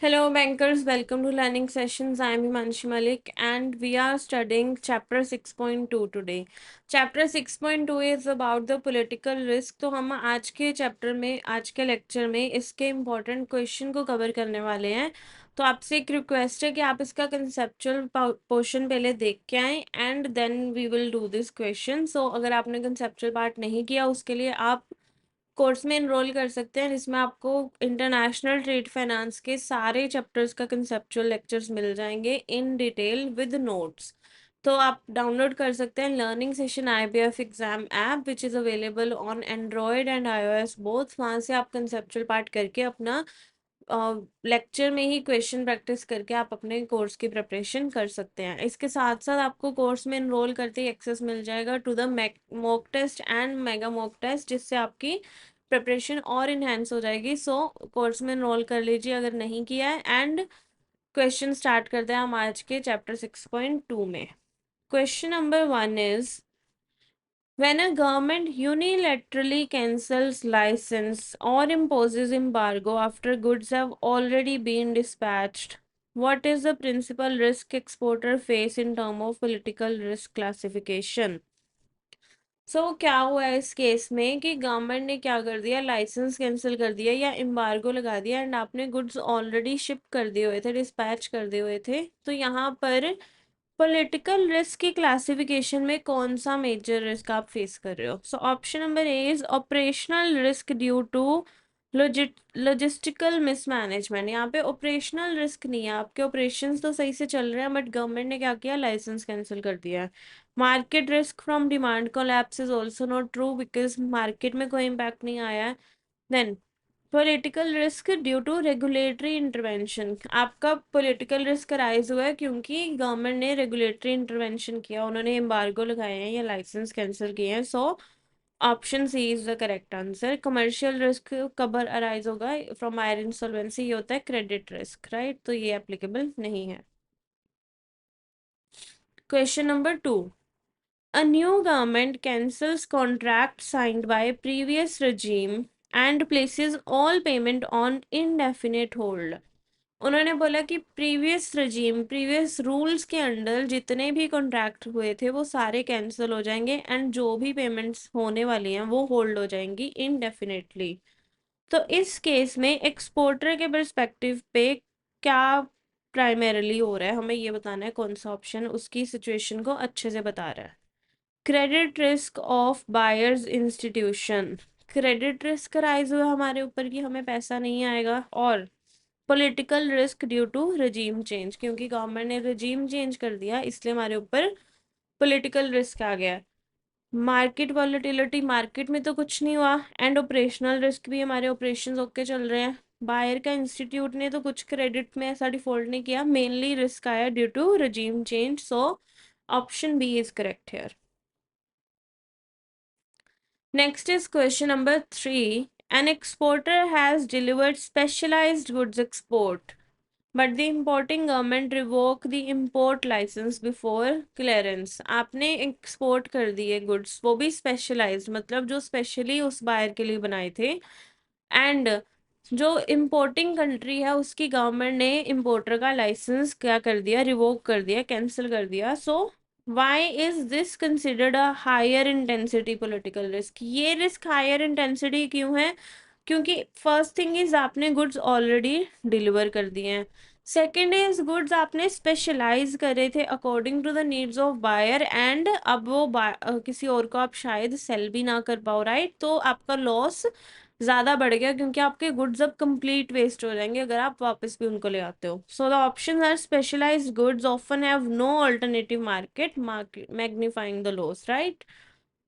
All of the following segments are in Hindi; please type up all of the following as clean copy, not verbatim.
Hello, bankers. Welcome to learning sessions. I am Himanshi Malik, and we are studying chapter 6.2 today. Chapter 6.2 is about the political risk. तो हम आज के चैप्टर में, आज के लेक्चर में इसके इम्पोर्टेंट क्वेश्चन को कवर करने वाले हैं. तो आपसे एक रिक्वेस्ट है कि आप इसका कंसेप्चुअल पोर्शन पहले देख के आएँ and then we will do this question. So अगर आपने कंसेप्चुअल पार्ट नहीं किया, उसके लिए आप कोर्स में एनरोल कर सकते हैं, जिसमें आपको इंटरनेशनल ट्रेड फाइनेंस के सारे चैप्टर्स का कंसेप्चुअल लेक्चर्स मिल जाएंगे इन डिटेल विद नोट्स. तो आप डाउनलोड कर सकते हैं learning session IBF exam app which is available on Android and iOS both. वहाँ से आप कंसेप्चुअल पार्ट करके अपना लेक्चर में ही क्वेश्चन प्रैक्टिस करके आप अपने कोर्स की प्रिपरेशन कर सकते हैं. इसके साथ साथ आपको कोर्स में एनरोल करते ही एक्सेस मिल जाएगा to the mock test and mega mock test, जिससे आपकी प्रिपरेशन और इन्हेंस हो जाएगी. सो कोर्स में एनरोल कर लीजिए अगर नहीं किया है. एंड क्वेश्चन स्टार्ट करते हैं हम आज के चैप्टर 6.2 में. Question number 1 is when a government unilaterally cancels license or imposes embargo after goods have already been dispatched, what is the principal risk exporter face in term of political risk classification? क्या हुआ है इस केस में कि गवर्नमेंट ने क्या कर दिया, लाइसेंस कैंसिल कर दिया या एम्बार्गो लगा दिया एंड आपने गुड्स ऑलरेडी शिप कर दिए हुए थे, डिस्पैच कर दिए हुए थे. तो यहाँ पर पॉलिटिकल रिस्क की क्लासिफिकेशन में कौन सा मेजर रिस्क आप फेस कर रहे हो? So option number A is operational risk due to logistical mismanagement. यहाँ पे ऑपरेशनल रिस्क नहीं है, आपके ऑपरेशंस तो सही से चल रहे हैं बट गवर्नमेंट ने क्या किया, लाइसेंस कैंसिल कर दिया है. Market risk from demand collapse is also not true because market में कोई इम्पैक्ट नहीं आया है. Then political risk due to regulatory intervention, आपका पॉलिटिकल रिस्क राइज हुआ है क्योंकि गवर्नमेंट ने रेगुलेटरी इंटरवेंशन किया, उन्होंने एम्बार्गो लगाए हैं या लाइसेंस कैंसिल किए हैं. So option C is the correct answer. Commercial risk कब अराइज होगा, फ्रॉम आयर इंसॉल्वेंसी, ये होता है क्रेडिट रिस्क, राइट. तो ये एप्लीकेबल नहीं है. Question number 2. A new government cancels contract signed by previous regime and places all payment on indefinite hold. उन्होंने बोला कि प्रीवियस रजीम, प्रीवियस रूल्स के अंडर जितने भी कॉन्ट्रैक्ट हुए थे वो सारे कैंसिल हो जाएंगे एंड जो भी पेमेंट्स होने वाली हैं वो होल्ड हो जाएंगी इनडेफिनेटली. तो इस केस में एक्सपोर्टर के पर्सपेक्टिव पे क्या प्राइमरीली हो रहा है, हमें ये बताना है कौन सा ऑप्शन उसकी सिचुएशन को अच्छे से बता रहा है. Credit risk of buyers institution, credit risk rise हुआ हमारे ऊपर कि हमें पैसा नहीं आएगा. और political risk due to regime change, क्योंकि गवर्नमेंट ने रजीम चेंज कर दिया इसलिए हमारे ऊपर पॉलिटिकल रिस्क आ गया. मार्केट वॉलेटिलिटी, मार्केट में तो कुछ नहीं हुआ एंड ऑपरेशनल रिस्क भी, हमारे ऑपरेशंस ओके चल रहे हैं. बायर का इंस्टीट्यूट ने तो कुछ क्रेडिट में ऐसा डिफॉल्ट नहीं किया, मेनली रिस्क आया due to regime change. So option B is correct here. Next is question number 3. An exporter has delivered specialized goods export, but the importing government revoke the import license before clearance. आपने एक्सपोर्ट कर दिए गुड्स, वो भी स्पेशलाइज्ड, मतलब जो स्पेशली उस बायर के लिए बनाए थे, एंड जो इम्पोर्टिंग कंट्री है उसकी गवर्नमेंट ने इम्पोर्टर का लाइसेंस क्या कर दिया, रिवोक कर दिया, कैंसिल कर दिया. So why is this considered a higher intensity political risk? ये रिस्क हायर इंटेंसिटी क्यों है? क्योंकि फर्स्ट थिंग इज आपने गुड्स ऑलरेडी डिलीवर कर दिए हैं. सेकेंड इज गुड्स आपने स्पेशलाइज करे थे according to the needs of buyer and अब वो किसी और को आप शायद सेल भी ना कर पाओ, राइट. तो आपका लॉस ज़्यादा बढ़ गया क्योंकि आपके गुड्स अब कंप्लीट वेस्ट हो जाएंगे अगर आप वापस भी उनको ले आते हो. So the options are specialised goods often have no alternative market, magnifying the loss, right.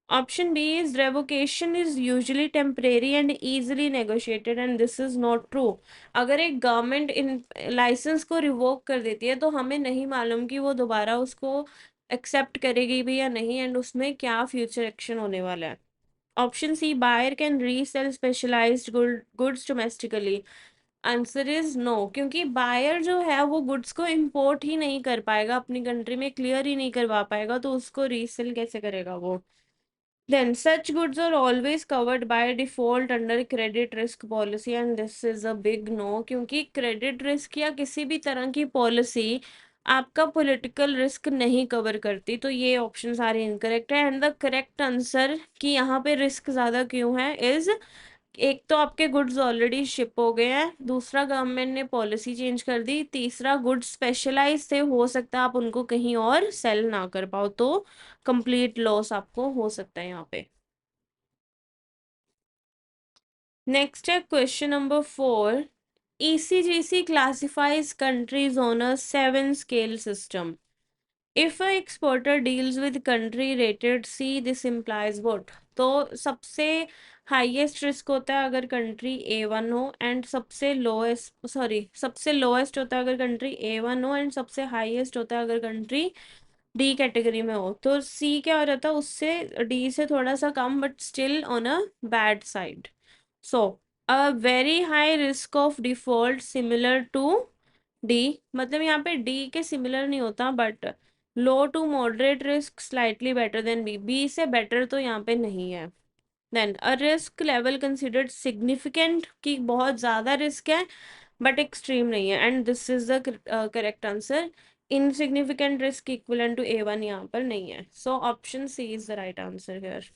Option B is revocation is usually temporary and easily negotiated and this is not true. अगर एक गवर्नमेंट इन लाइसेंस को रिवोक कर देती है तो हमें नहीं मालूम कि वो दोबारा उसको एक्सेप्ट करेगी भी या नहीं एंड उसमें क्या फ्यूचर एक्शन होने वाला है. Option C, buyer can resell specialised goods domestically. Answer is no, क्योंकि बायर जो है वो गुड्स को इंपोर्ट ही नहीं कर पाएगा, अपनी कंट्री में क्लियर ही नहीं करवा पाएगा, तो उसको रीसेल कैसे करेगा वो. Then such goods are always covered by default under credit risk policy and this is a big no, क्योंकि क्रेडिट रिस्क या किसी भी तरह की पॉलिसी आपका पॉलिटिकल रिस्क नहीं कवर करती, तो ये ऑप्शन सारे इनकरेक्ट है। एंड द करेक्ट आंसर कि यहाँ पे रिस्क ज्यादा क्यों है इज, एक तो आपके गुड्स ऑलरेडी शिप हो गए हैं, दूसरा गवर्नमेंट ने पॉलिसी चेंज कर दी, तीसरा गुड्स स्पेशलाइज थे, हो सकता है आप उनको कहीं और सेल ना कर पाओ, तो कंप्लीट लॉस आपको हो सकता है यहाँ पे। नेक्स्ट है question number 4। ECGC classifies countries on a 7 scale system. If a exporter deals with country rated C, this implies what? तो सबसे हाईएस्ट रिस्क होता है अगर कंट्री A1 हो, एंड सबसे लोएस्ट, सॉरी, सबसे लोएस्ट होता है अगर कंट्री A1 हो, एंड सबसे हाईएस्ट होता है अगर कंट्री डी कैटेगरी में हो। तो सी क्या हो जाता है, उससे डी से थोड़ा सा कम but still on a bad side. So a very high risk of default similar to D, मतलब यहाँ पे डी के सिमिलर नहीं होता but low to moderate risk slightly better than B, B से बेटर तो यहाँ पे नहीं है। Then a risk level considered significant, कि बहुत ज्यादा रिस्क है बट एक्सट्रीम नहीं है, and this is the correct answer. Insignificant risk equivalent to A1 यहाँ पर नहीं है, so option C is the right answer here.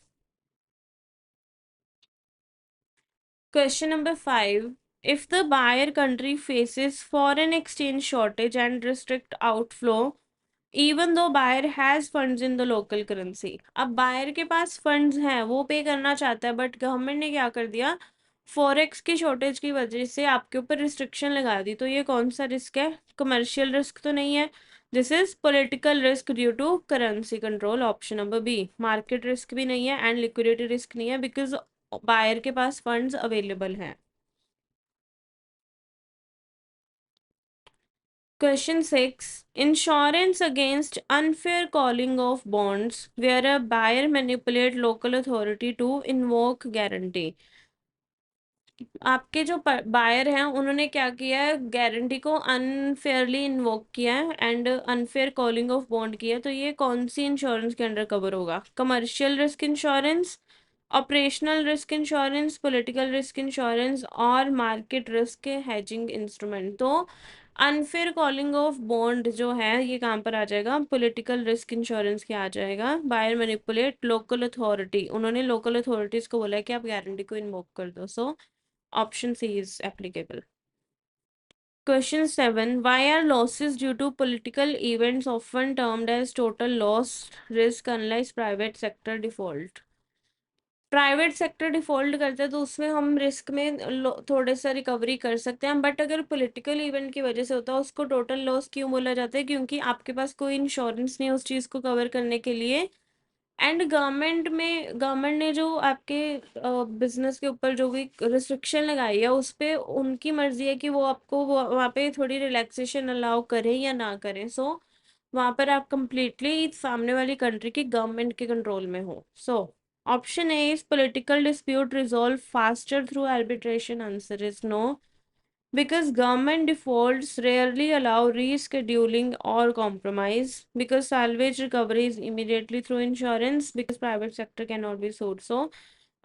Question number 5. If the buyer country faces foreign exchange shortage and restrict outflow, even though buyer has funds in the local currency, अब buyer के पास funds हैं, वो पे करना चाहता है, बट गवर्नमेंट ने क्या कर दिया, फॉरेक्स की शॉर्टेज की वजह से आपके ऊपर रिस्ट्रिक्शन लगा दी। तो ये कौन सा रिस्क है, कमर्शियल रिस्क तो नहीं है, this is political risk due to currency control, option number B. Market risk भी नहीं है एंड लिक्विडिटी रिस्क नहीं है, बिकॉज बायर के पास फंड्स अवेलेबल हैं। Question 6। Insurance against unfair calling of bonds where a buyer manipulate local authority to invoke guarantee. आपके जो बायर हैं उन्होंने क्या किया है, गारंटी को अनफेयरली इन्वोक किया है and unfair calling of bond किया है, तो ये कौन सी इंश्योरेंस के अंडर कवर होगा, commercial risk insurance, operational risk insurance, political risk insurance और मार्केट रिस्क हेजिंग इंस्ट्रूमेंट। तो अनफेयर कॉलिंग ऑफ बॉन्ड जो है ये कहाँ पर आ जाएगा, पॉलिटिकल रिस्क इंश्योरेंस के आ जाएगा। बायर मैनिपुलेट लोकल अथॉरिटी, उन्होंने लोकल अथॉरिटीज को बोला है कि आप गारंटी को इन्वोक कर दो, सो option C is applicable. Question 7. Why are losses due to political events often termed as total loss risk unless private sector default? Private sector default करता है तो उसमें हम रिस्क में थोड़े सा रिकवरी कर सकते हैं, बट अगर पॉलिटिकल इवेंट की वजह से होता है उसको टोटल लॉस क्यों बोला जाता है, क्योंकि आपके पास कोई इंश्योरेंस नहीं है उस चीज़ को कवर करने के लिए, एंड गवर्नमेंट ने जो आपके बिजनेस के ऊपर जो भी रिस्ट्रिक्शन लगाई है उस पे उनकी मर्जी है कि वो आपको वहाँ पे थोड़ी रिलैक्सेशन अलाउ करें या ना करें। सो वहाँ पर आप कंप्लीटली सामने वाली कंट्री की गवर्नमेंट के कंट्रोल में हो। So option A is political dispute resolve faster through arbitration, answer is no, because government defaults rarely allow rescheduling or compromise, because salvage recovery is immediately through insurance, because private sector cannot be sued. So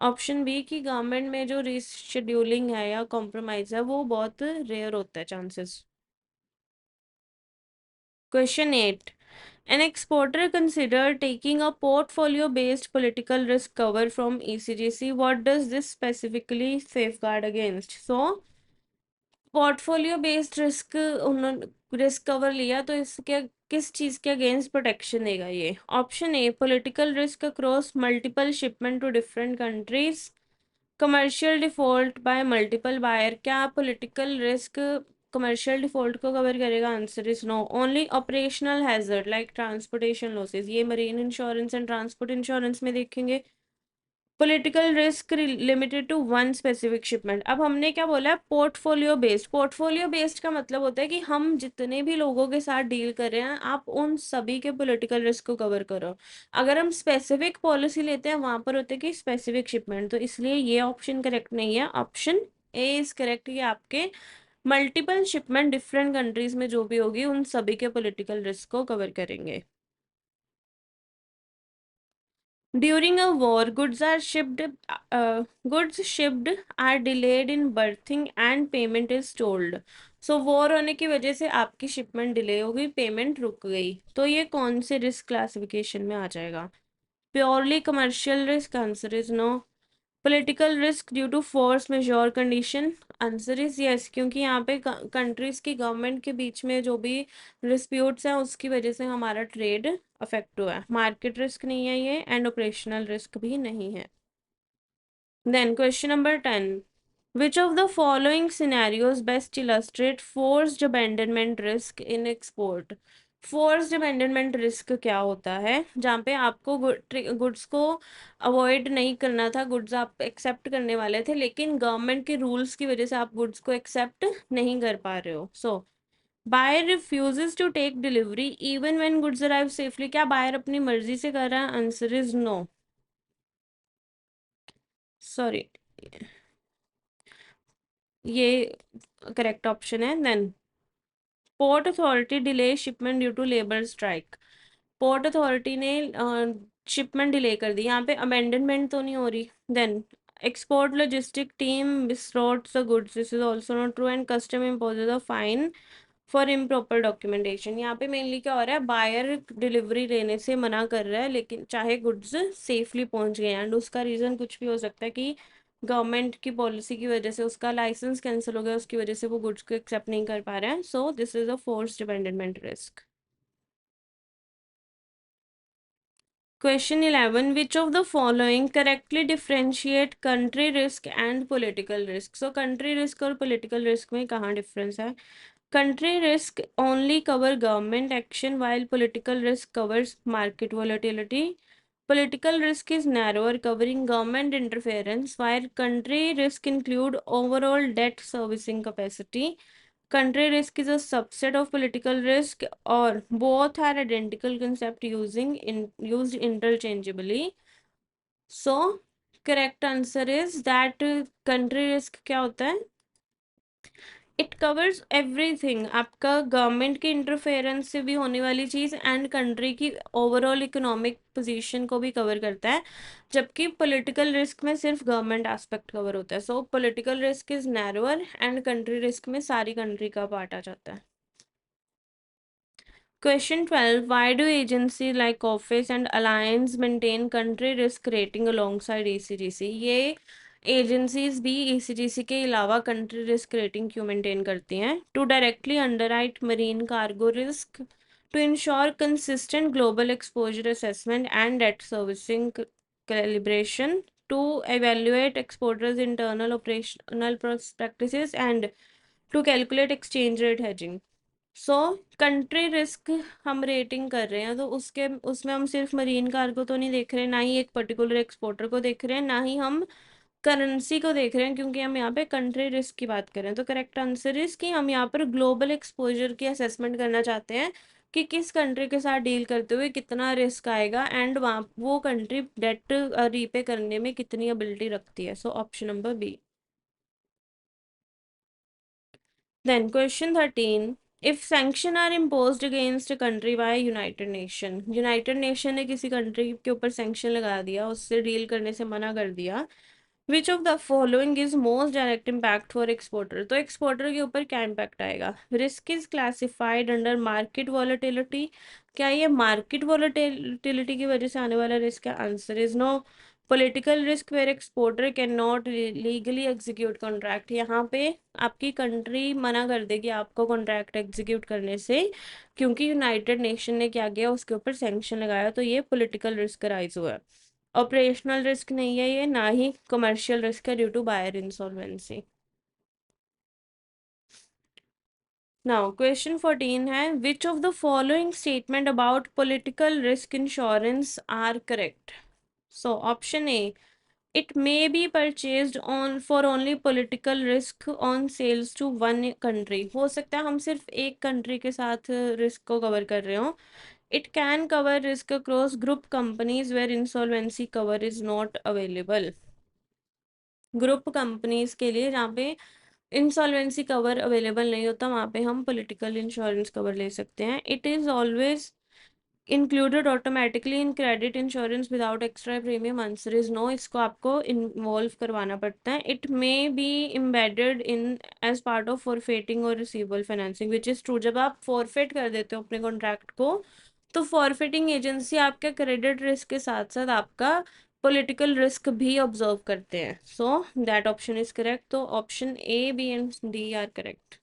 option B कि गवर्नमेंट में जो रीशेड्यूलिंग है या कॉम्प्रोमाइज है वो बहुत रेयर होता है chances. Question 8। An exporter consider taking a portfolio based political risk cover from ECGC. What does this specifically safeguard against? So portfolio based risk उन्होंने रिस्क कवर लिया तो इसके किस चीज के अगेंस्ट प्रोटेक्शन देगा ये, option A political risk across multiple shipment to different countries, commercial default by multiple buyer, क्या पॉलिटिकल रिस्क कमर्शियल डिफॉल्ट को कवर करेगा, answer is no, only operational hazard like transportation losses, ये marine insurance and transport insurance में देखेंगे। Political risk limited to one specific shipment, अब हमने क्या बोला है, पोर्टफोलियो बेस्ड, पोर्टफोलियो बेस्ड का मतलब होता है कि हम जितने भी लोगों के साथ डील कर रहे हैं आप उन सभी के पॉलिटिकल रिस्क को कवर करो। अगर हम स्पेसिफिक पॉलिसी लेते हैं वहां पर होते हैं कि स्पेसिफिक शिपमेंट, तो इसलिए ये ऑप्शन करेक्ट नहीं है, ऑप्शन ए इज करेक्ट, ये आपके मल्टीपल शिपमेंट डिफरेंट कंट्रीज में जो भी होगी उन सभी के पॉलिटिकल रिस्क को कवर करेंगे। During a war goods shipped are delayed in berthing and payment is told. So war होने की वजह से आपकी शिपमेंट डिले हो गई, पेमेंट रुक गई, तो ये कौन से रिस्क क्लासिफिकेशन में आ जाएगा? Purely commercial risk, answer is no. Political risk due to force majeure condition, answer is yes, क्योंकि यहाँ पे कंट्रीज की गवर्नमेंट के बीच में जो भी डिस्प्यूट्स हैं उसकी वजह से हमारा ट्रेड अफेक्ट हुआ है। मार्केट रिस्क नहीं है ये, एंड ऑपरेशनल रिस्क भी नहीं है। Then question number 10, which of the following scenarios best illustrate forced abandonment risk in export? Forced abandonment risk क्या होता है? जहाँ पे आपको गुड्स को अवॉइड नहीं करना था, गुड्स आप एक्सेप्ट करने वाले थे, लेकिन गवर्नमेंट के रूल्स की वजह से आप गुड्स को एक्सेप्ट नहीं कर पा रहे हो। So buyer refuses to take delivery even when goods arrive safely. क्या बायर अपनी मर्जी से कर रहा है? आंसर इज नो, सॉरी, ये करेक्ट ऑप्शन है। Then port authority delay shipment due to labour strike. Port authority ने शिपमेंट डिले कर दी, यहाँ पे अमेंडमेंट तो नहीं हो रही। Then export logistic team misroutes the goods, this is also not true, and custom imposes a fine for improper documentation. यहाँ पे मेनली क्या हो रहा है, बायर डिलीवरी लेने से मना कर रहा है, लेकिन चाहे गुड्स सेफली पहुंच गए, एंड उसका रीज़न कुछ भी हो सकता है कि गवर्नमेंट की पॉलिसी की वजह से उसका लाइसेंस कैंसिल हो गया, उसकी वजह से वो गुड्स को एक्सेप्ट नहीं कर पा रहे हैं। So this is a forced abandonment risk. Question 11, which of the following correctly differentiate country risk and political risk? So country risk और political risk में कहाँ difference है? Country risk only cover government action while political risk covers market volatility. Political risk is narrower, covering government interference, while country risk include overall debt servicing capacity. Country risk is a subset of political risk, or both are identical concept used interchangeably. So correct answer is that country risk क्या होता है? इट कवर्स एवरीथिंग, आपका गवर्नमेंट के इंटरफेरेंस से भी होने वाली चीज़ एंड कंट्री की ओवरऑल इकोनॉमिक पोजीशन को भी कवर करता है, जबकि पॉलिटिकल रिस्क में सिर्फ गवर्नमेंट एस्पेक्ट कवर होता है। सो political risk is narrower and country risk में सारी कंट्री का पार्ट आ जाता है। Question 12, why do agencies like Office and Alliance maintain country risk rating alongside ECGC? ये एजेंसीज भी ECGC के अलावा कंट्री रिस्क रेटिंग क्यों मेंटेन करती हैं? To directly underwrite marine cargo risk, to insure consistent global exposure assessment and debt servicing calibration, to evaluate exporters internal operational practices, and to calculate exchange rate hedging. So country risk हम रेटिंग कर रहे हैं, तो उसके उसमें हम सिर्फ मरीन कार्गो तो नहीं देख रहे, ना ही एक पर्टिकुलर एक्सपोर्टर को देख रहे हैं, ना ही हम करेंसी को देख रहे हैं, क्योंकि हम यहाँ पे कंट्री रिस्क की बात कर रहे हैं। तो करेक्ट आंसर इज कि हम यहाँ पर ग्लोबल एक्सपोजर की असेसमेंट करना चाहते हैं कि किस कंट्री के साथ डील करते हुए कितना रिस्क आएगा, एंड वहाँ वो कंट्री डेट रीपे करने में कितनी एबिलिटी रखती है। So option number B. Then question 13, if sanction are imposed against a country by United Nation, United Nation ने किसी कंट्री के ऊपर सैंक्शन लगा दिया, उससे डील करने से मना कर दिया, विच of the following is most direct impact for exporter? तो एक्सपोर्टर के ऊपर क्या इम्पैक्ट आएगा? Risk is classified under market volatility. क्या ये मार्केट वॉलेटिलिटी की वजह से आने वाला रिस्क है? Answer is no. Political risk where exporter can not legally execute contract, यहाँ पे आपकी कंट्री मना कर देगी आपको कॉन्ट्रैक्ट एग्जीक्यूट करने से, क्योंकि यूनाइटेड नेशन ने क्या किया, उसके ऊपर सैंक्शन लगाया, तो ये पॉलिटिकल रिस्क राइज हुआ है। ऑपरेशनल रिस्क नहीं है ये, ना ही कमर्शियल रिस्क है due to buyer insolvency. Now question 14 है, which of the following statement about political risk insurance are correct? So option A, it may be purchased on for only political risk on sales to one country। हो सकता है हम सिर्फ एक कंट्री के साथ रिस्क को कवर कर रहे हो। It can cover risk across group companies where insolvency cover is not available. Group companies के लिए जहाँ पे इंसॉल्वेंसी कवर अवेलेबल नहीं होता, वहाँ पे हम पॉलिटिकल इंश्योरेंस कवर ले सकते हैं। It is always included automatically in credit insurance without extra premium, answer is no, इसको आपको इन्वॉल्व करवाना पड़ता है. It may be embedded in as part of forfaiting और receivable financing, which is true. जब आप फॉरफेट कर देते हो अपने कॉन्ट्रैक्ट को, तो फॉरफेटिंग एजेंसी आपके क्रेडिट रिस्क के साथ साथ आपका पॉलिटिकल रिस्क भी ऑब्जर्व करते हैं. So that option is correct. तो option A, B and D are correct.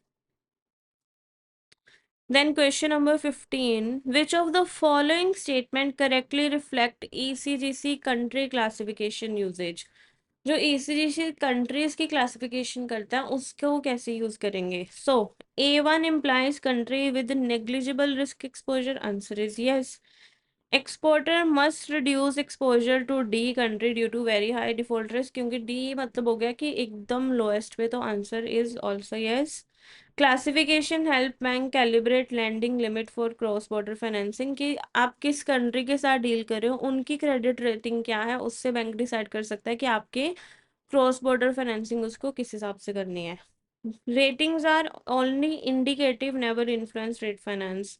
Then question number 15. Which of the following statement correctly reflect ECGC country classification usage? जो ECGC countries की classification करता है उसको कैसे use करेंगे? So A1 implies country with negligible risk exposure. Answer is yes. Exporter must reduce exposure to D country due to very high default risk, क्योंकि D मतलब हो गया कि एकदम lowest पे. तो answer is also yes. Classification help bank calibrate lending limit for cross border financing, कि आप किस कंट्री के साथ डील कर रहे हो, उनकी क्रेडिट रेटिंग क्या है, उससे बैंक डिसाइड कर सकता है कि आपके क्रॉस बॉर्डर फाइनेंसिंग उसको किस हिसाब से करनी है. Ratings are only indicative, never influence rate finance.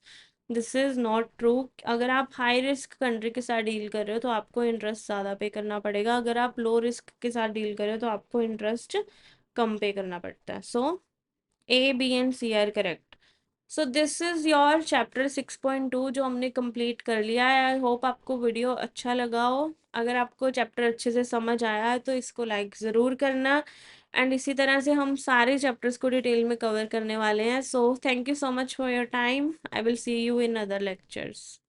This is not true. अगर आप हाई रिस्क कंट्री के साथ डील कर रहे हो तो आपको इंटरेस्ट ज़्यादा पे करना पड़ेगा. अगर आप लो रिस्क के साथ डील कर रहे हो तो आपको इंटरेस्ट कम पे करना पड़ता है. सो A, B and C are correct. So this is your chapter 6.2 जो हमने कंप्लीट कर लिया है. आई होप आपको वीडियो अच्छा लगा हो. अगर आपको चैप्टर अच्छे से समझ आया है तो इसको लाइक ज़रूर करना. एंड इसी तरह से हम सारे चैप्टर्स को डिटेल में कवर करने वाले हैं. So thank you so much for your time. I will see you in other lectures.